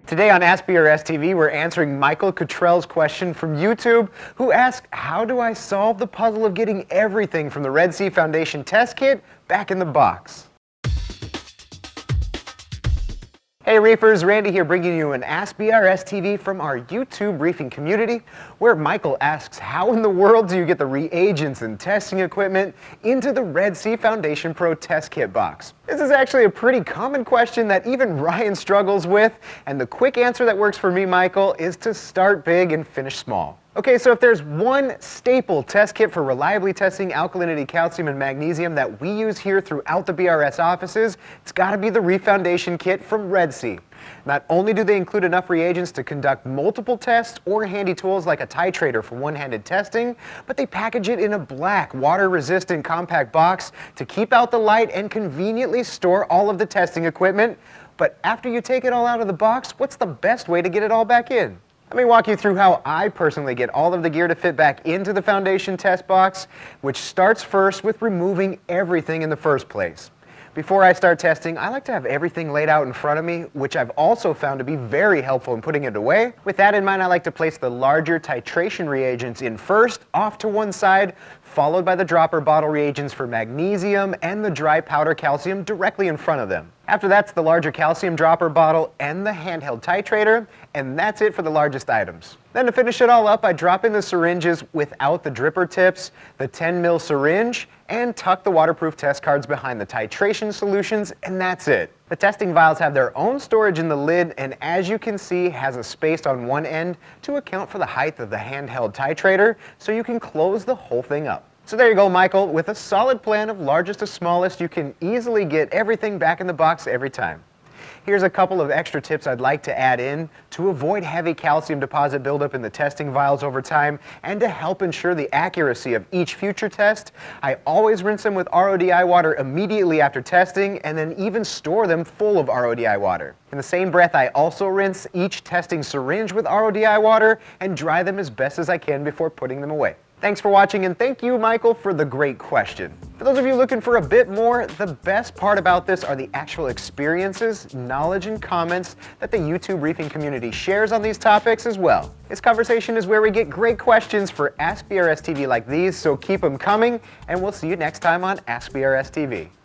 Today on Ask BRStv, we're answering Michael Cottrell's question from YouTube, who asked, how do I solve the puzzle of getting everything from the Red Sea Foundation test kit back in the box? Hey Reefers, Randy here bringing you an Ask BRStv from our YouTube reefing community, where Michael asks, how in the world do you get the reagents and testing equipment into the Red Sea Foundation Pro test kit box? This is actually a pretty common question that even Ryan struggles with, and the quick answer that works for me, Michael, is to start big and finish small. Okay, so if there's one staple test kit for reliably testing alkalinity, calcium, and magnesium that we use here throughout the BRS offices, it's gotta be the Reef Foundation kit from Red Sea. Not only do they include enough reagents to conduct multiple tests or handy tools like a titrator for one-handed testing, but they package it in a black, water-resistant compact box to keep out the light and conveniently store all of the testing equipment. But after you take it all out of the box, what's the best way to get it all back in? Let me walk you through how I personally get all of the gear to fit back into the Foundation test box, which starts first with removing everything in the first place. Before I start testing, I like to have everything laid out in front of me, which I've also found to be very helpful in putting it away. With that in mind, I like to place the larger titration reagents in first, off to one side, followed by the dropper bottle reagents for magnesium and the dry powder calcium directly in front of them. After that's the larger calcium dropper bottle and the handheld titrator, and that's it for the largest items. Then to finish it all up, I drop in the syringes without the dripper tips, the 10 ml syringe, and tuck the waterproof test cards behind the titration solutions, and that's it. The testing vials have their own storage in the lid, and as you can see, has a space on one end to account for the height of the handheld titrator, so you can close the whole thing up. So there you go, Michael. With a solid plan of largest to smallest, you can easily get everything back in the box every time. Here's a couple of extra tips I'd like to add in to avoid heavy calcium deposit buildup in the testing vials over time, and to help ensure the accuracy of each future test. I always rinse them with RODI water immediately after testing, and then even store them full of RODI water. In the same breath, I also rinse each testing syringe with RODI water and dry them as best as I can before putting them away. Thanks for watching, and thank you, Michael, for the great question. For those of you looking for a bit more, the best part about this are the actual experiences, knowledge, and comments that the YouTube reefing community shares on these topics as well. This conversation is where we get great questions for Ask BRStv like these, so keep them coming, and we'll see you next time on Ask BRStv.